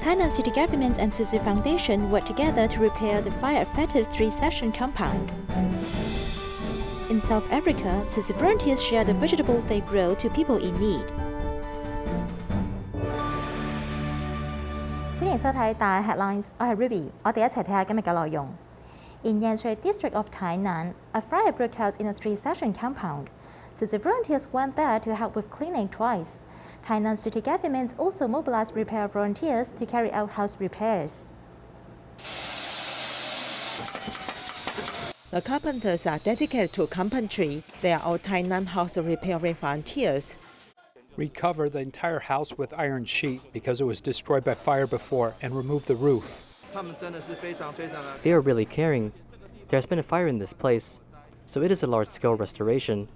Tainan City Government and Tzu Chi Foundation worked together to repair the fire-affected three-section compound. In South Africa, Tzu Chi volunteers share the vegetables they grow to people in need. 歡迎收睇大 Headlines， 我係 Ruby， 我哋一齊睇下今日嘅內容。In Yanshui district of Tainan, a fire broke out in a three-section compound. Tzu Chi volunteers went there to help with cleaning twice. Tainan City Government also mobilized repair volunteers to carry out house repairs. The carpenters are dedicated to carpentry. They are all Tainan house repairing volunteers. Recover the entire house with iron sheet because it was destroyed by fire before and remove the roof. They are really caring. There has been a fire in this place, so it is a large-scale restoration.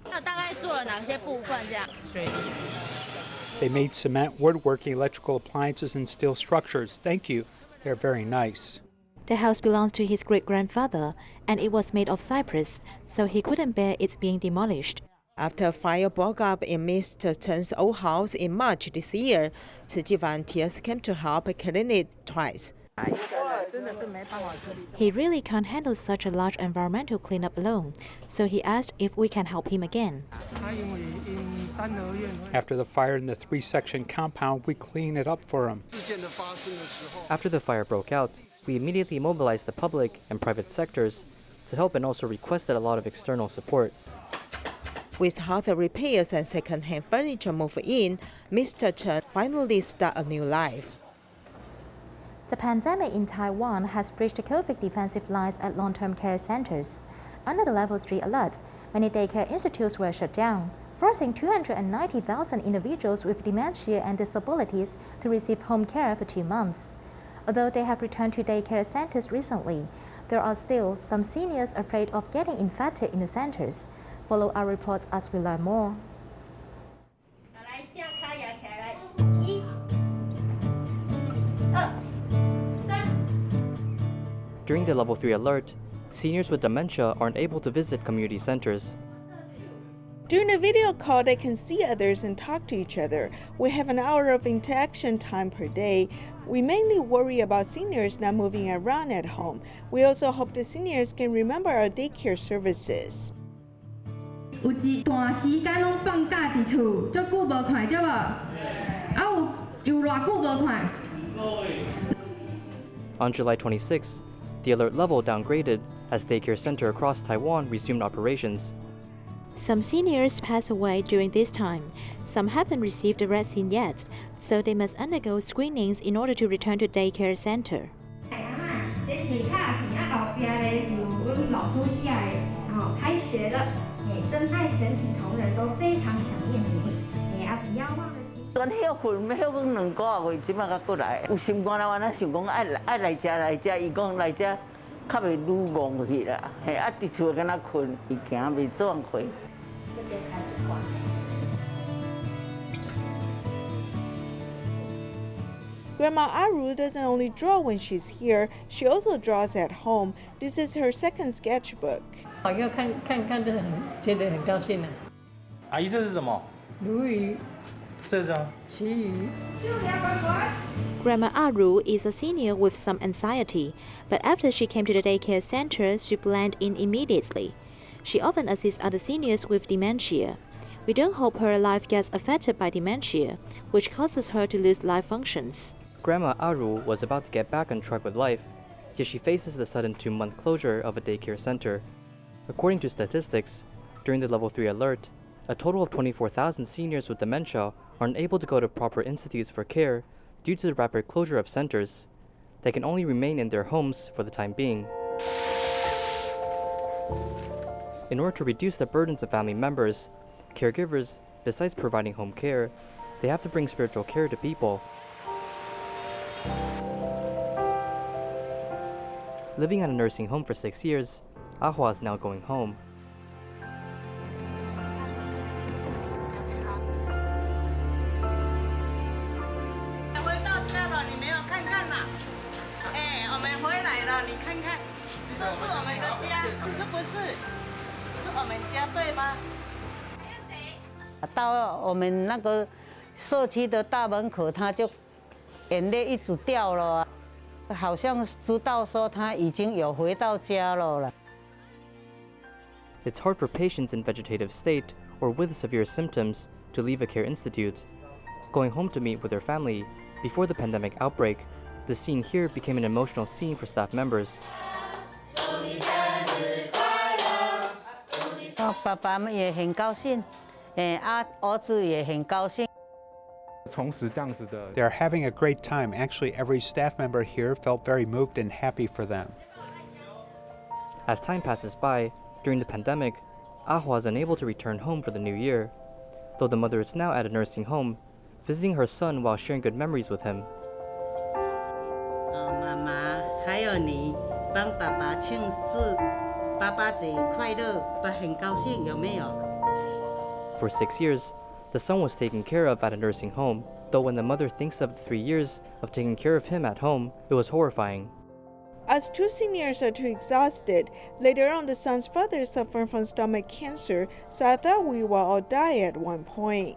They made cement, woodworking, electrical appliances, and steel structures. Thank you. They're very nice. The house belongs to his great-grandfather, and it was made of cypress, so he couldn't bear it being demolished. After a fire broke up in Mr. Chen's old house in March this year, Tzu Chi volunteers came to help clean it twice. He really can't handle such a large environmental cleanup alone, so he asked if we can help him again. After the fire in the three-section compound, we cleaned it up for him. After the fire broke out, we immediately mobilized the public and private sectors to help and also requested a lot of external support. With house repairs and second-hand furniture moved in, Mr. Chen finally started a new life. The pandemic in Taiwan has breached the COVID defensive lines at long-term care centers. Under the Level 3 alert, many daycare institutes were shut down, forcing 290,000 individuals with dementia and disabilities to receive home care for 2 months. Although they have returned to daycare centers recently, there are still some seniors afraid of getting infected in the centers. Follow our reports as we learn more. During the Level 3 alert, seniors with dementia aren't able to visit community centers. During a video call, they can see others and talk to each other. We have an hour of interaction time per day. We mainly worry about seniors not moving around at home. We also hope the seniors can remember our daycare services. On July 26, the alert level downgraded as daycare center across Taiwan resumed operations. Some seniors pass away during this time. Some haven't received the vaccine yet, so they must undergo screenings in order to return to daycare center. Grandma Aru doesn't only draw when she's here, she also draws at home. This is her second sketchbook. 好要看得很觉得很高兴啊。阿姨，这是什么？鲈鱼、这张旗鱼。 Grandma Aru is a senior with some anxiety, but after she came to the daycare center, she blended in immediately. She often assists other seniors with dementia. We don't hope her life gets affected by dementia, which causes her to lose life functions. Grandma Aru was about to get back on track with life, yet she faces the sudden 2-month closure of a daycare center. According to statistics, during the Level 3 alert, a total of 24,000 seniors with dementia are unable to go to proper institutes for care due to the rapid closure of centers. They can only remain in their homes for the time being. In order to reduce the burdens of family members, caregivers, besides providing home care, they have to bring spiritual care to people. Living at a nursing home for 6 years, Ahua is now going home. 眼泪一直掉了，好像知道说他已经有回到家了。 It's hard for patients in vegetative state or with severe symptoms to leave a care institute. Going home to meet with their family before the pandemic outbreak, the scene here became an emotional scene for staff members. 爸爸们也很高兴，儿子也很高兴。 They're having a great time. Actually, every staff member here felt very moved and happy for them. As time passes by, during the pandemic, Ahua is unable to return home for the new year, though the mother is now at a nursing home, visiting her son while sharing good memories with him. 妈妈还有你帮爸爸庆祝爸爸节快乐，爸很高兴，有没有？ For 6 years, the son was taken care of at a nursing home, though when the mother thinks of the 3 years of taking care of him at home, it was horrifying. As two seniors are too exhausted, later on the son's father suffered from stomach cancer, so I thought we will all die at one point.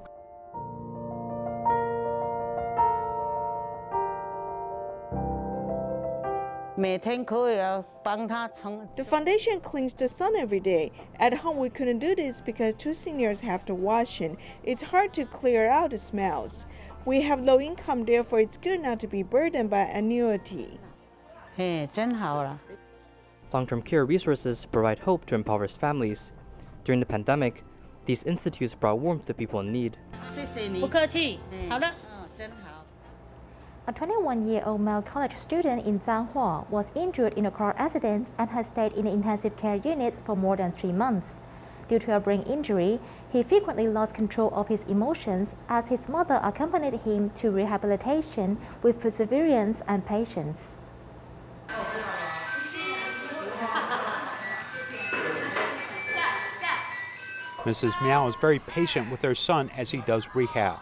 The foundation cleans the son every day. At home, we couldn't do this because two seniors have to wash in. It's hard to clear out the smells. We have low income, therefore it's good not to be burdened by annuity. 真好了。 Long-term care resources provide hope to impoverished families. During the pandemic, these institutes brought warmth to people in need. 谢谢你。不客气。好的。真好。 A 21-year-old male college student in Zhanghua was injured in a car accident and has stayed in intensive care units for more than 3 months. Due to a brain injury, he frequently lost control of his emotions as his mother accompanied him to rehabilitation with perseverance and patience. Mrs. Miao is very patient with her son as he does rehab.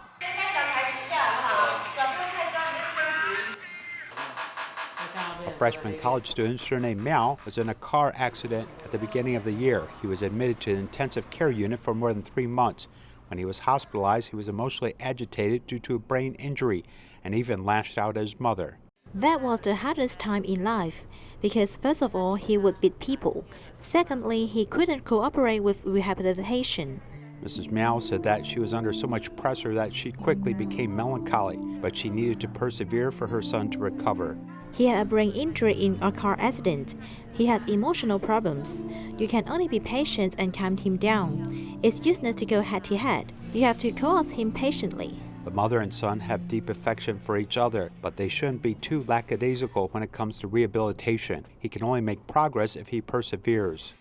A freshman college student surnamed Miao was in a car accident at the beginning of the year. He was admitted to an intensive care unit for more than 3 months. When he was hospitalized, he was emotionally agitated due to a brain injury and even lashed out at his mother. That was the hardest time in life, because first of all, he would beat people. Secondly, he couldn't cooperate with rehabilitation. Mrs. Miao said that she was under so much pressure that she quickly became melancholy, but she needed to persevere for her son to recover. He had a brain injury in a car accident. He has emotional problems. You can only be patient and calm him down. It's useless to go head to head. You have to coax him patiently. The mother and son have deep affection for each other, but they shouldn't be too lackadaisical when it comes to rehabilitation. He can only make progress if he perseveres.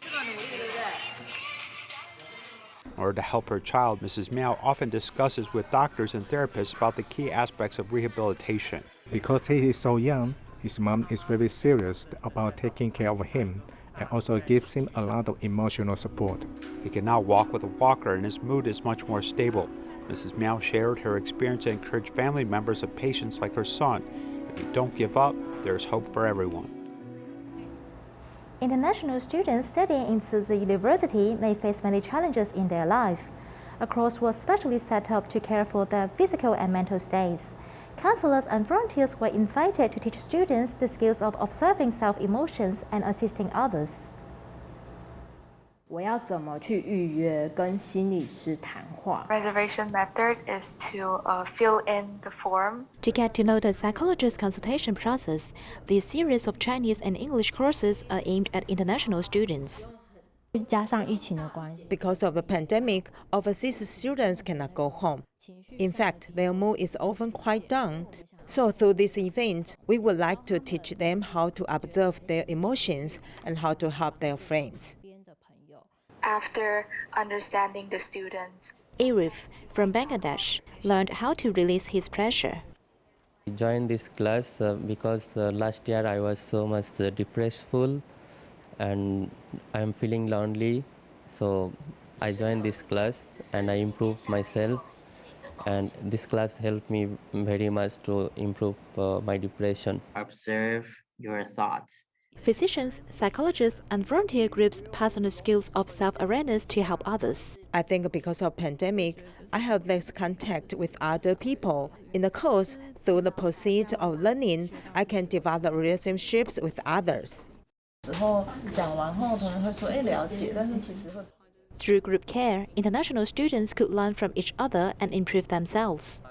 In order to help her child, Mrs. Miao often discusses with doctors and therapists about the key aspects of rehabilitation. Because he is so young, his mom is very serious about taking care of him and also gives him a lot of emotional support. He can now walk with a walker and his mood is much more stable. Mrs. Miao shared her experience and encouraged family members of patients like her son. If you don't give up, there is hope for everyone. International students studying in Tzu Chi University may face many challenges in their life. A course was specially set up to care for their physical and mental states. Counselors and volunteers were invited to teach students the skills of observing self-emotions and assisting others. 我要怎么去预约跟心理师谈话 Reservation method is to fill in the form. To get to know the psychologist's consultation process, this series of Chinese and English courses are aimed at international students. 加上疫情的关系 Because of the pandemic, overseas students cannot go home. In fact, their mood is often quite down. So through this event, we would like to teach them how to observe their emotions and how to help their friends. After understanding the students, Arif from Bangladesh learned how to release his pressure. I joined this class because last year I was so much depressed and I'm feeling lonely. So I joined this class and I improved myself. And this class helped me very much to improve my depression. Observe your thoughts. Physicians, psychologists, and volunteer groups pass on the skills of self-awareness to help others. I think because of pandemic, I have less contact with other people. In the course, through the pursuit of learning, I can develop relationships with others. Through group care, international students could learn from each other and improve themselves.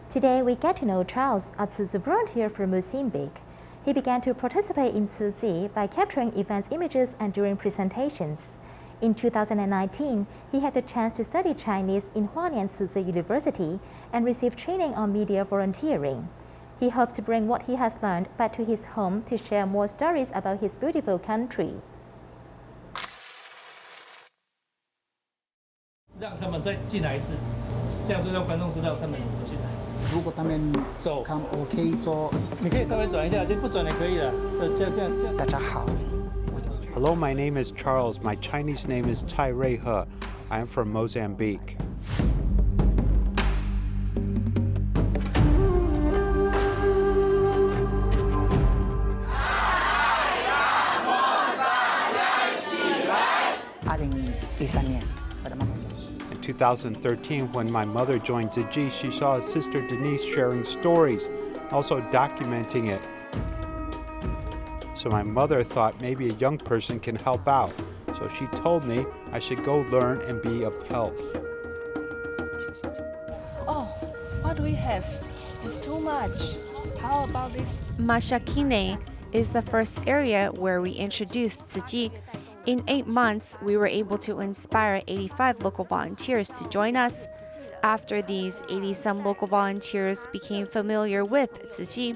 Today, we get to know Charles, a Tzu Chi volunteer from Mozambique. He began to participate in Tzu Chi by capturing events images and during presentations. In 2019, he had the chance to study Chinese in Hualien Tzu Chi University and receive training on media volunteering. He hopes to bring what he has learned back to his home to share more stories about his beautiful country. 让他们再进来一次，这样就让观众知道他们走进来。如果他们走，看我可以做，你可以稍微转一下，就不转也可以了。这样。大家好。Hello, my name is Charles. My Chinese name is Tai Rei He. I am from Mozambique. In 2013, when my mother joined Tzu Chi, she saw his sister Denise sharing stories, also documenting it. So my mother thought maybe a young person can help out. So she told me I should go learn and be of help. Oh, what do we have? It's too much. How about this? Mashakine is the first area where we introduced Tzu Chi. In 8 months, we were able to inspire 85 local volunteers to join us. After these, 80-some local volunteers became familiar with Tzu Chi.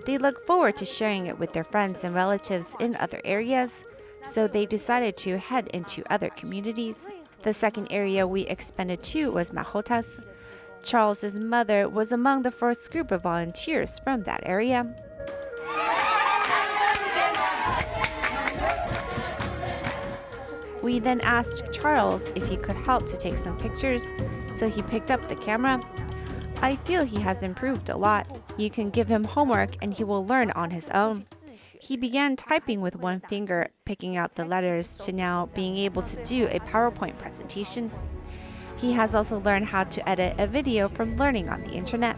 They look forward to sharing it with their friends and relatives in other areas, so they decided to head into other communities. The second area we expanded to was Mahotas. Charles's mother was among the first group of volunteers from that area. We then asked Charles if he could help to take some pictures, so he picked up the camera. I feel he has improved a lot. You can give him homework and he will learn on his own. He began typing with one finger, picking out the letters, to now being able to do a PowerPoint presentation. He has also learned how to edit a video from learning on the internet.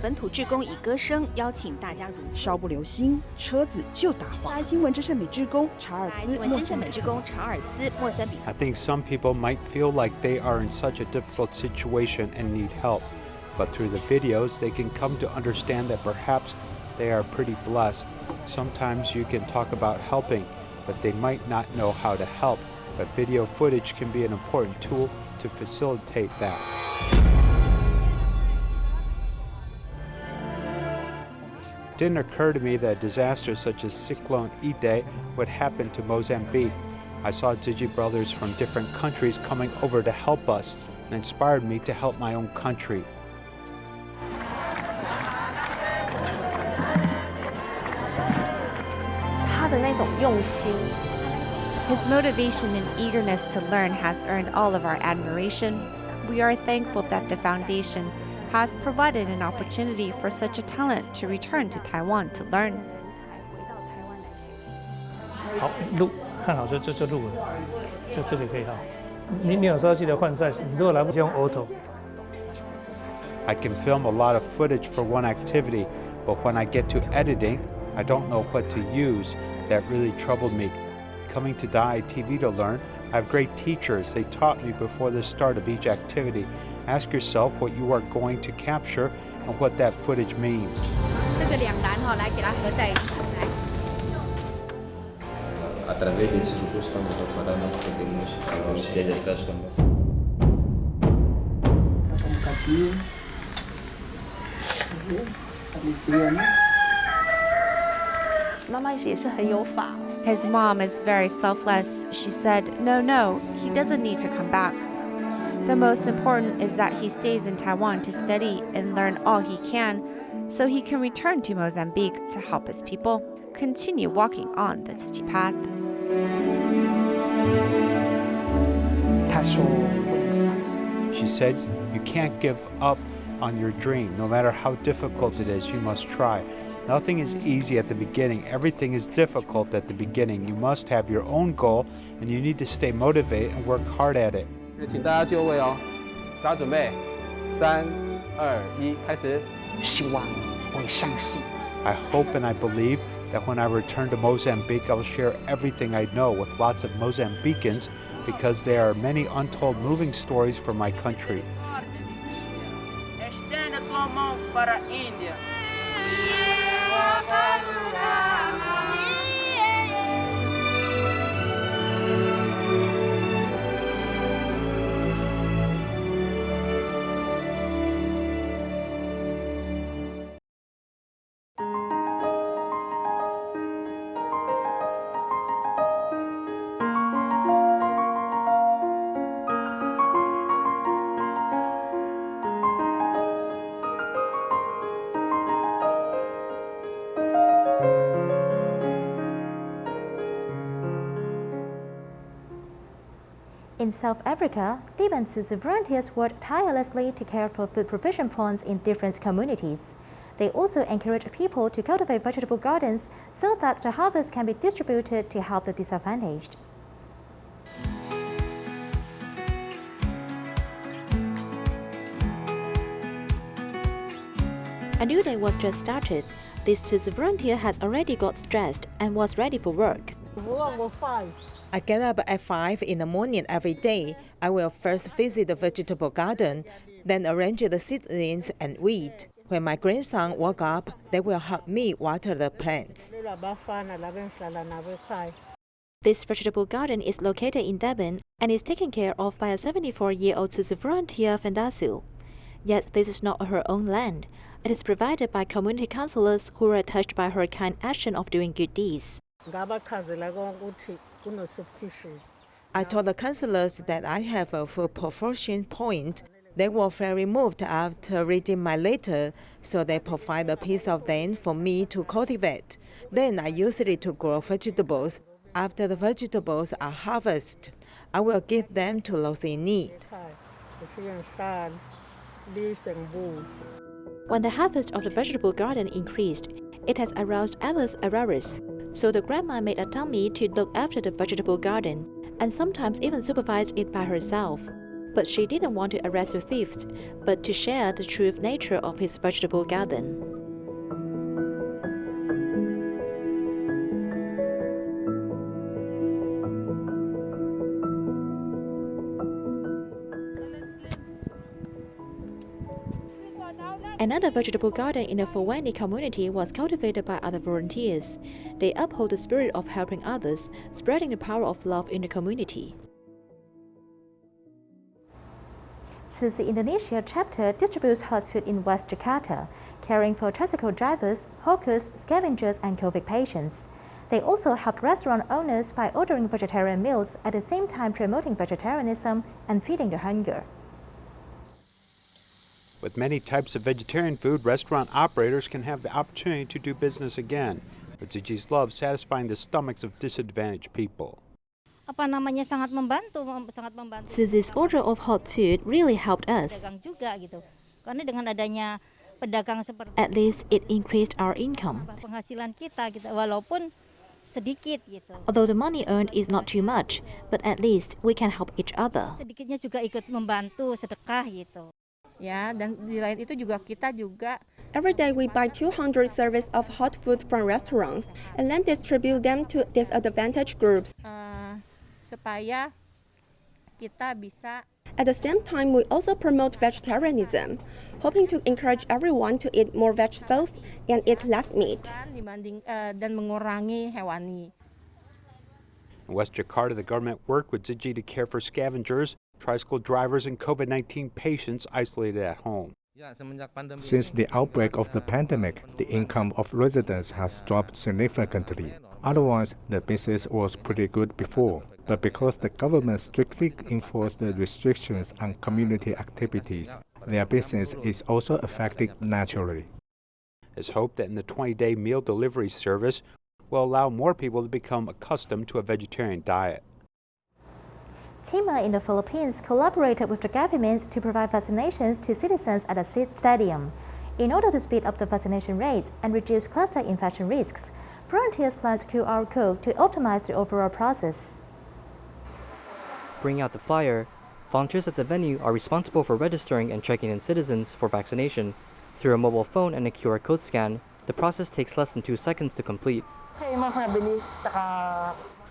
本土志工以歌声邀请大家稍不留心，车子就打滑。新闻真善美志工查尔斯，莫桑比克。 I think some people might feel like they are in such a difficult situation and need help, but through the videos they can come to understand that perhaps they are pretty blessed. Sometimes you can talk about helping, but they might not know how to help, but video footage can be an important tool to facilitate that. It didn't occur to me that a disaster such as Cyclone Idai would happen to Mozambique. I saw Tzu Chi brothers from different countries coming over to help us and inspired me to help my own country. His motivation and eagerness to learn has earned all of our admiration. We are thankful that the foundation has provided an opportunity for such a talent to return to Taiwan to learn. 好，录，看好就录了，就这里可以哈。你有时候记得换 size， 你如果来不及用 auto。 I can film a lot of footage for one activity, but when I get to editing, I don't know what to use. That really troubled me. Coming to Dai TV to learn, I have great teachers. They taught me before the start of each activity. Ask yourself what you are going to capture and what that footage means. 这个两栏哈，来给它合在一起，来。 Através desses grupos estamos a preparar nós podemos ter as transformações. 妈妈也是很有法。 His mom is very selfless. She said, no, he doesn't need to come back. The most important is that he stays in Taiwan to study and learn all he can, so he can return to Mozambique to help his people continue walking on the Tzu Chi path. She said, you can't give up on your dream. No matter how difficult it is, you must try. Nothing is easy at the beginning. Everything is difficult at the beginning. You must have your own goal, and you need to stay motivated and work hard at it. 请大家就位哦，大家准备，3、2、1，开始。希望我也相信。I hope and I believe that when I return to Mozambique, I will share everything I know with lots of Mozambicans because there are many untold moving stories from my country. Extende a tua mão para a Índia. In South Africa, Tainan City volunteers work tirelessly to care for food provision points in different communities. They also encourage people to cultivate vegetable gardens so that the harvest can be distributed to help the disadvantaged. A new day was just started. This Tzu Chi volunteer has already got dressed and was ready for work. I get up at 5 in the morning every day. I will first visit the vegetable garden, then arrange the seedlings and weed. When my grandson woke up, they will help me water the plants. This vegetable garden is located in Durban and is taken care of by a 74-year-old Tzu Chi volunteer Fandasu. Yet this is not her own land. It is provided by community councillors who are touched by her kind action of doing good deeds. I told the councillors that I have a full proportion point. They were very moved after reading my letter, so they provide a piece of land for me to cultivate. Then I use it to grow vegetables. After the vegetables are harvested, I will give them to those in need. When the harvest of the vegetable garden increased, it has aroused others' awareness. So the grandma made a dummy to look after the vegetable garden, and sometimes even supervised it by herself. But she didn't want to arrest the thieves, but to share the true nature of his vegetable garden. Another vegetable garden in the Fawani community was cultivated by other volunteers. They uphold the spirit of helping others, spreading the power of love in the community. Tzu Chi Indonesia chapter distributes hot food in West Jakarta, caring for tricycle drivers, hawkers, scavengers, and COVID patients. They also helped restaurant owners by ordering vegetarian meals, at the same time promoting vegetarianism and feeding the hunger. With many types of vegetarian food, restaurant operators can have the opportunity to do business again. But Tzu Chi's love satisfying the stomachs of disadvantaged people. So this order of hot food really helped us. At least it increased our income. Although the money earned is not too much, but at least we can help each other. Every day we buy 200 servings of hot food from restaurants and then distribute them to disadvantaged groups. At the same time, we also promote vegetarianism, hoping to encourage everyone to eat more vegetables and eat less meat. In West Jakarta, the government worked with Tzu Chi to care for scavengers, tricycle drivers, and COVID-19 patients isolated at home. Since the outbreak of the pandemic, the income of residents has dropped significantly. Otherwise, the business was pretty good before. But because the government strictly enforced the restrictions on community activities, their business is also affected naturally. There's hope that in the 20-day meal delivery service will allow more people to become accustomed to a vegetarian diet. TIMA in the Philippines collaborated with the government to provide vaccinations to citizens at a stadium. In order to speed up the vaccination rates and reduce cluster infection risks, volunteers plant QR code to optimize the overall process. Bringing out the flyer, volunteers at the venue are responsible for registering and checking in citizens for vaccination. Through a mobile phone and a QR code scan, the process takes less than 2 seconds to complete.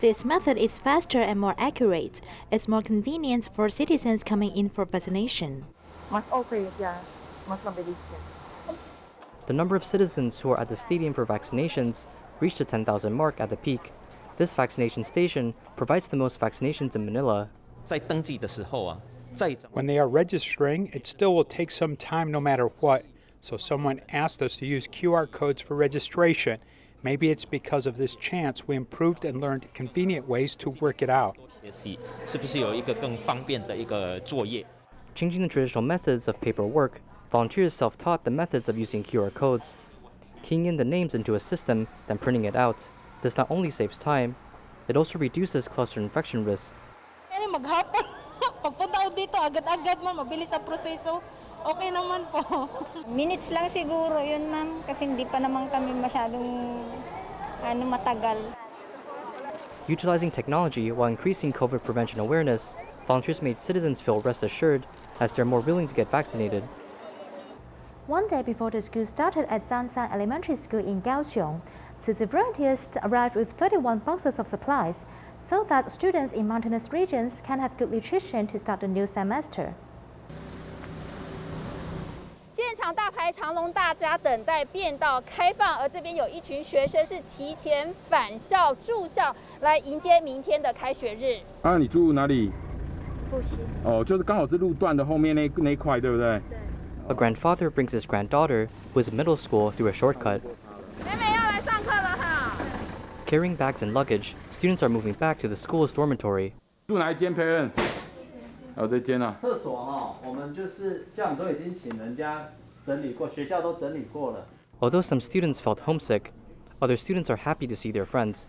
This method is faster and more accurate. It's more convenient for citizens coming in for vaccination. The number of citizens who are at the stadium for vaccinations reached the 10,000 mark at the peak. This vaccination station provides the most vaccinations in Manila. When they are registering, it still will take some time no matter what. So someone asked us to use QR codes for registration. Maybe it's because of this chance we improved and learned convenient ways to work it out. Changing the traditional methods of paperwork, volunteers self-taught the methods of using QR codes. Keying in the names into a system, then printing it out. This not only saves time, it also reduces cluster infection risk. Minutes lang siguro yun, ma'am, kasi hindi pa naman kami masyadong matagal. Utilizing technology while increasing COVID prevention awareness, volunteers made citizens feel rest assured as they're more willing to get vaccinated. One day before the school started at Zhangshan Elementary School in Kaohsiung, Tzu Chi volunteers arrived with 31 boxes of supplies so that students in mountainous regions can have good nutrition to start the new semester. 现场大排长龙，大家等待变道开放，而这边有一群学生是提前返校住校，来迎接明天的开学日。你住哪里？复兴。就是刚好是路段的后面那一块，对不对？ A grandfather brings his granddaughter, who is in middle school, through a shortcut. 妹妹要来上课了哈。Carrying bags and luggage, students are moving back to the school's dormitory. 住哪一间？Parent？ 这间啊。厕所我们就是像都已经请人家整理过，学校都整理过了。 Although some students felt homesick, other students are happy to see their friends.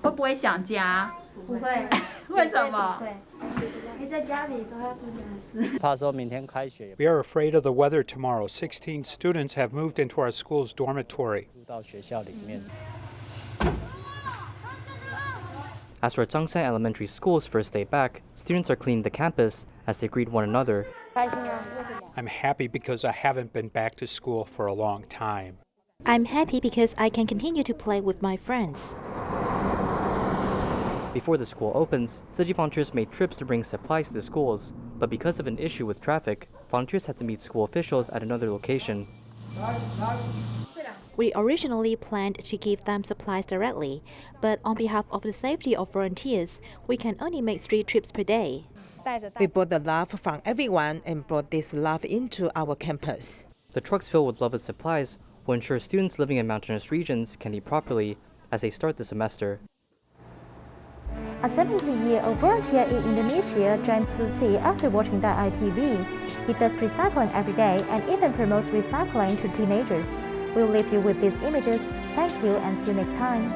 会不会想家？不会。为什么？你在家里都要做点事。怕说明天开学。 We are afraid of the weather tomorrow. 16 students have moved into our school's dormitory. 到学校里面。 As for Zhangshan Elementary School's first day back, students are cleaning the campus as they greet one another. I'm happy because I haven't been back to school for a long time. I'm happy because I can continue to play with my friends. Before the school opens, Tzu Chi volunteers made trips to bring supplies to the schools, but because of an issue with traffic, volunteers had to meet school officials at another location. We originally planned to give them supplies directly, but on behalf of the safety of volunteers, we can only make 3 trips per day. We brought the love from everyone and brought this love into our campus. The trucks filled with loved supplies will ensure students living in mountainous regions can eat properly as they start the semester. A 70-year-old volunteer in Indonesia joined Tzu Chi after watching the ITV. He does recycling every day and even promotes recycling to teenagers. We'll leave you with these images. Thank you and see you next time.